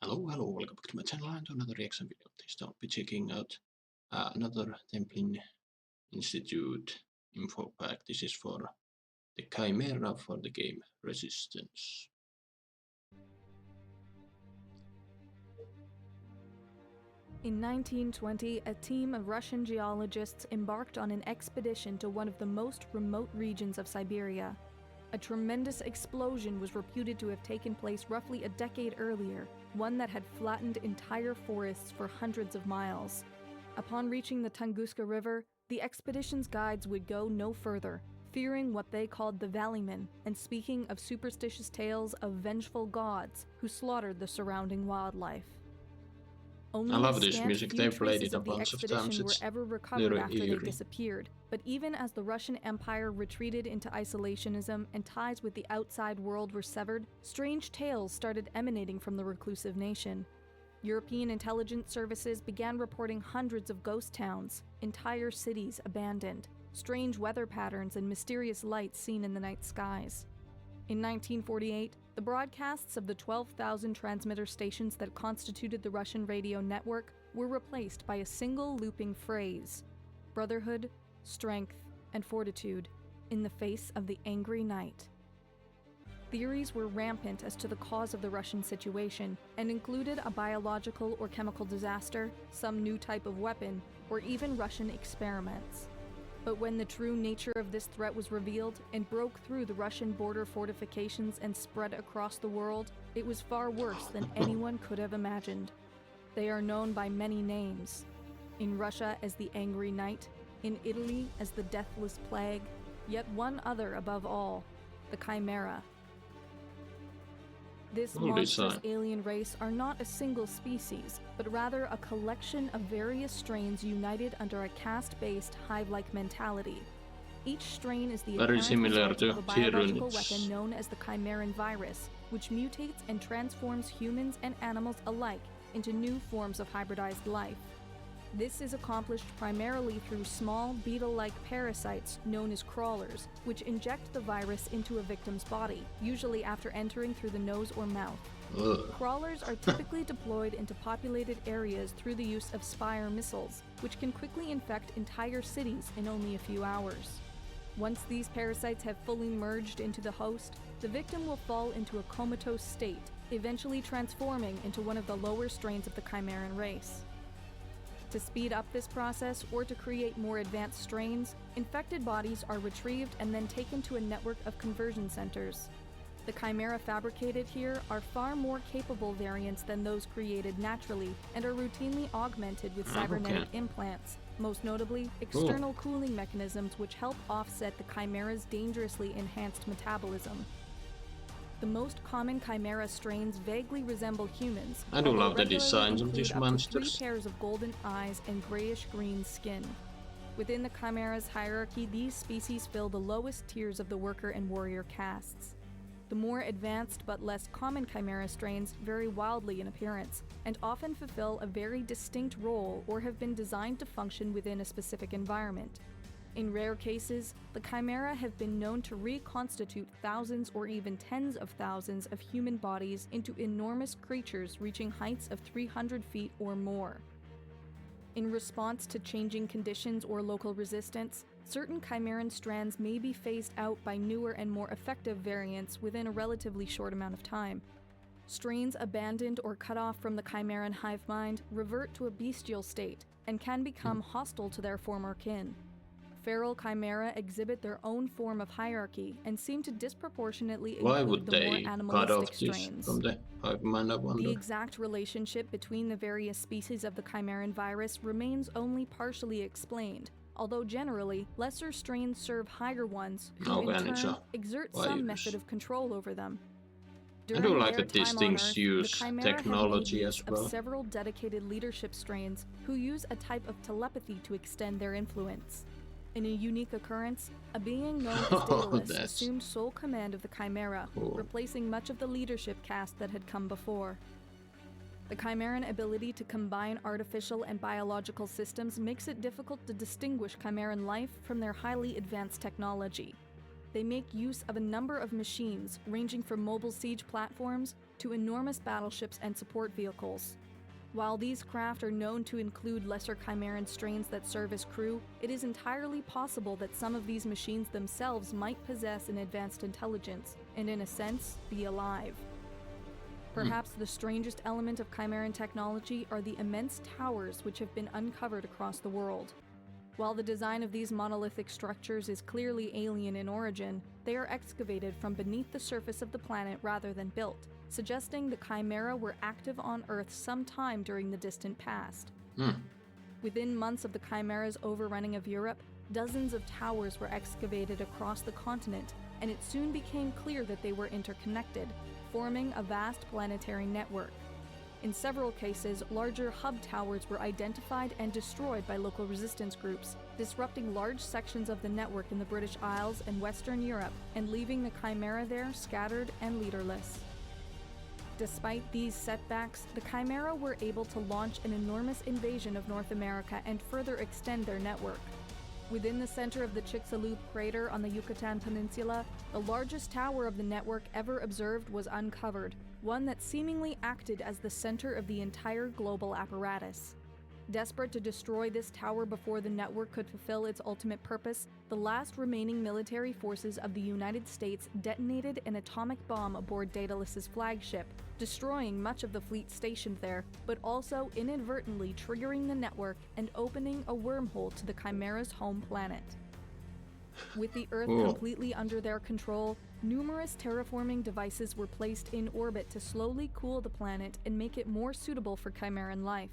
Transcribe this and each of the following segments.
Hello, welcome back to my channel and to another reaction video. This time I'll be checking out another Templin Institute info pack. This is for the Chimera for the game Resistance. In 1920, a team of Russian geologists embarked on an expedition to one of the most remote regions of Siberia. A tremendous explosion was reputed to have taken place roughly a decade earlier, one that had flattened entire forests for hundreds of miles. Upon reaching the Tunguska River, the expedition's guides would go no further, fearing what they called the Valleymen and speaking of superstitious tales of vengeful gods who slaughtered the surrounding wildlife. Only I love a this scant music. few They've played traces it a of the bunch of times. expedition were It's ever recovered very after they eerie. disappeared. But even as the Russian Empire retreated into isolationism and ties with the outside world were severed, strange tales started emanating from the reclusive nation. European intelligence services began reporting hundreds of ghost towns, entire cities abandoned, strange weather patterns and mysterious lights seen in the night skies. In 1948, the broadcasts of the 12,000 transmitter stations that constituted the Russian radio network were replaced by a single looping phrase: brotherhood, strength, and fortitude in the face of the angry night. Theories were rampant as to the cause of the Russian situation and included a biological or chemical disaster, some new type of weapon, or even Russian experiments. But when the true nature of this threat was revealed and broke through the Russian border fortifications and spread across the world, it was far worse than anyone could have imagined. They are known by many names. In Russia as the Angry Night, in Italy as the Deathless Plague, yet one other above all, the Chimera. This monstrous alien race are not a single species, but rather a collection of various strains united under a caste-based hive-like mentality. Each strain is the Very apparent similar result to of a biological Tyranids. weapon known as the Chimeran virus, which mutates and transforms humans and animals alike into new forms of hybridized life. This is accomplished primarily through small beetle-like parasites known as crawlers, which inject the virus into a victim's body, usually after entering through the nose or mouth. Ugh. Crawlers are typically deployed into populated areas through the use of Spire missiles, which can quickly infect entire cities in only a few hours. Once these parasites have fully merged into the host, the victim will fall into a comatose state, eventually transforming into one of the lower strains of the Chimeran race. To speed up this process or to create more advanced strains, infected bodies are retrieved and then taken to a network of conversion centers. The Chimera fabricated here are far more capable variants than those created naturally and are routinely augmented with cybernetic implants, most notably external cooling mechanisms which help offset the Chimera's dangerously enhanced metabolism. The most common Chimera strains vaguely resemble humans. I do although love the regularly designs of include these up to monsters. 3 pairs of golden eyes and grayish-green skin. Within the Chimera's hierarchy, these species fill the lowest tiers of the worker and warrior castes. The more advanced but less common Chimera strains vary wildly in appearance, and often fulfill a very distinct role or have been designed to function within a specific environment. In rare cases, the Chimera have been known to reconstitute thousands or even tens of thousands of human bodies into enormous creatures reaching heights of 300 feet or more. In response to changing conditions or local resistance, certain Chimeran strands may be phased out by newer and more effective variants within a relatively short amount of time. Strains abandoned or cut off from the Chimeran hive mind revert to a bestial state and can become hostile to their former kin. Feral Chimera exhibit their own form of hierarchy and seem to disproportionately Why include would the more they cut animalistic off this strains. from the hive mind, I wonder? The exact relationship between the various species of the Chimeran virus remains only partially explained, although generally, lesser strains serve higher ones who in turn exert some method of control over them. I do like that these things use technology as well. Of several dedicated leadership strains who use a type of telepathy to extend their influence. In a unique occurrence, a being known as Daedalus assumed sole command of the Chimera, replacing much of the leadership caste that had come before. The Chimeran ability to combine artificial and biological systems makes it difficult to distinguish Chimeran life from their highly advanced technology. They make use of a number of machines, ranging from mobile siege platforms, to enormous battleships and support vehicles. While these craft are known to include lesser Chimeran strains that serve as crew, it is entirely possible that some of these machines themselves might possess an advanced intelligence, and in a sense, be alive. Perhaps the strangest element of Chimeran technology are the immense towers which have been uncovered across the world. While the design of these monolithic structures is clearly alien in origin, they are excavated from beneath the surface of the planet rather than built, suggesting the Chimera were active on Earth sometime during the distant past. Within months of the Chimera's overrunning of Europe, dozens of towers were excavated across the continent, and it soon became clear that they were interconnected, forming a vast planetary network. In several cases, larger hub towers were identified and destroyed by local resistance groups, disrupting large sections of the network in the British Isles and Western Europe, and leaving the Chimera there scattered and leaderless. Despite these setbacks, the Chimera were able to launch an enormous invasion of North America and further extend their network. Within the center of the Chicxulub crater on the Yucatan Peninsula, the largest tower of the network ever observed was uncovered, one that seemingly acted as the center of the entire global apparatus. Desperate to destroy this tower before the network could fulfill its ultimate purpose, the last remaining military forces of the United States detonated an atomic bomb aboard Daedalus's flagship, destroying much of the fleet stationed there, but also inadvertently triggering the network and opening a wormhole to the Chimera's home planet. With the Earth completely under their control, numerous terraforming devices were placed in orbit to slowly cool the planet and make it more suitable for Chimeran life.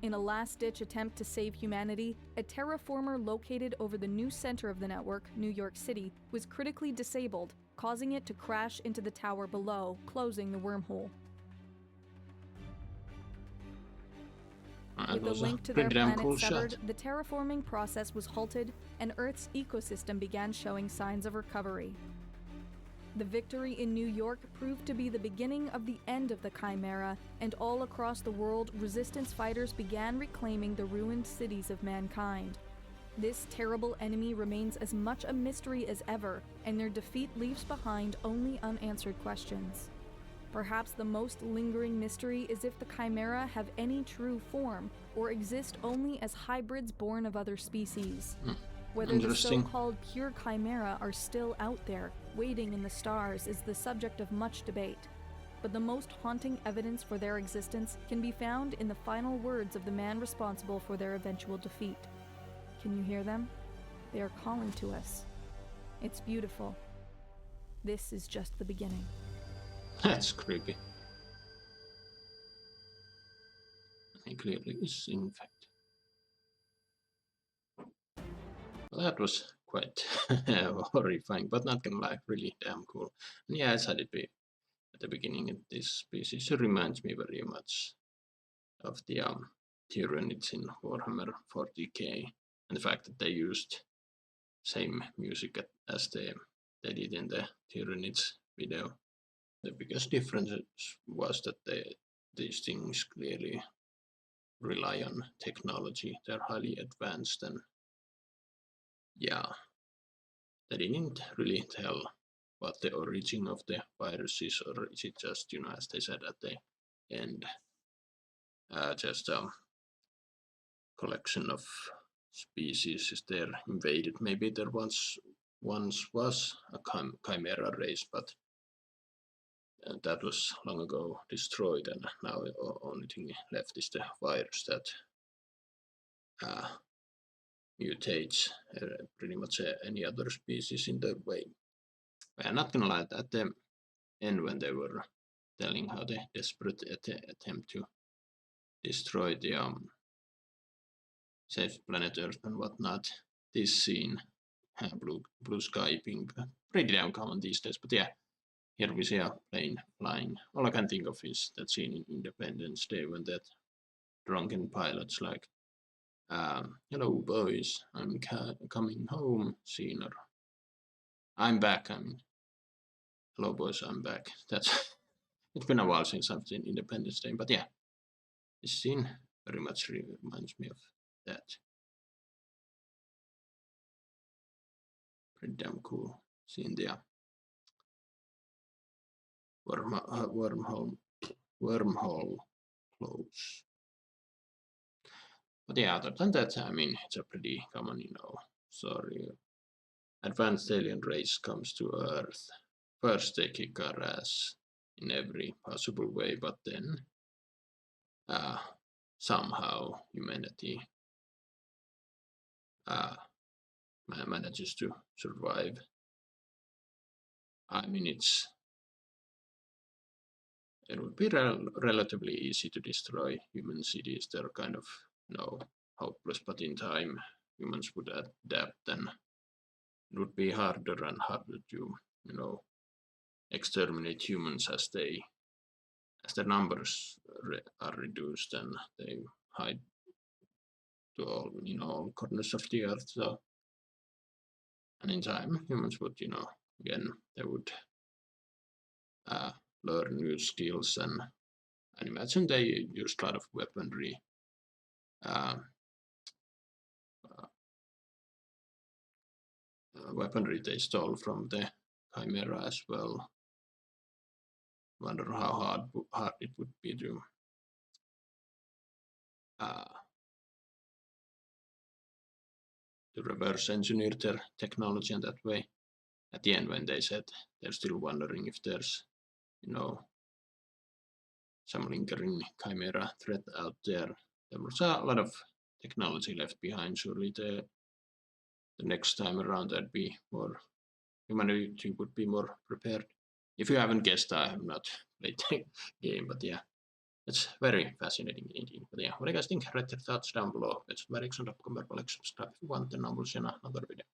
In a last-ditch attempt to save humanity, a terraformer located over the new center of the network, New York City, was critically disabled, causing it to crash into the tower below, closing the wormhole. With the link to their planet severed, the terraforming process was halted, and Earth's ecosystem began showing signs of recovery. The victory in New York proved to be the beginning of the end of the Chimera, and all across the world, resistance fighters began reclaiming the ruined cities of mankind. This terrible enemy remains as much a mystery as ever, and their defeat leaves behind only unanswered questions. Perhaps the most lingering mystery is if the Chimera have any true form, or exist only as hybrids born of other species. Whether the so-called pure Chimera are still out there, waiting in the stars, is the subject of much debate. But the most haunting evidence for their existence can be found in the final words of the man responsible for their eventual defeat. Can you hear them? They are calling to us. It's beautiful. This is just the beginning. That's creepy. It clearly is, in fact. Well, that was quite horrifying, but not gonna lie, really damn cool. And yeah, I said it at the beginning of this species. It reminds me very much of the Tyranids in Warhammer 40k, and the fact that they used same music as they did in the Tyranids video. The biggest difference was that these things clearly rely on technology. They're highly advanced, and yeah, they didn't really tell what the origin of the virus is, or is it just, as they said at the end, just a collection of species is there invaded. Maybe there once was a chimera race, but that was long ago destroyed, and now the only thing left is the virus that mutates pretty much any other species in that way. I'm not gonna lie, at the end when they were telling how they desperate attempt to destroy the safe planet Earth and whatnot, this scene, blue sky being pretty damn common these days, but yeah, here we see a plane flying. All I can think of is that scene in Independence Day when that drunken pilot's like, hello boys, I'm coming home scene, or I'm back, hello boys, I'm back. That's it's been a while since I've seen Independence Day, but yeah, this scene very much reminds me of that. Pretty damn cool scene there. wormhole close. But yeah, other than that, I mean, it's a pretty common, story. Advanced alien race comes to Earth. First, they kick our ass in every possible way, but then uh, somehow humanity uh, manages to survive. I mean, it would be relatively easy to destroy human cities. They're kind of, hopeless, but in time, humans would adapt, and it would be harder and harder to, exterminate humans as their numbers are reduced and they hide to all corners of the earth. So, and in time, humans would, again, they would uh, learn new skills and imagine they used a lot of weaponry. Uh, Weaponry they stole from the Chimera as well. Wonder how hard it would be uh, to reverse engineer their technology in that way. At the end, when they said they're still wondering if there's, some lingering Chimera threat out there, there was a lot of technology left behind. Surely the next time around, there'd be more humanity would be more prepared. If you haven't guessed, I have not played the game, but yeah, it's very fascinating indeed. But yeah, what do you guys think? Write your thoughts down below. It's very subscribe if you want, and I will see you in another video.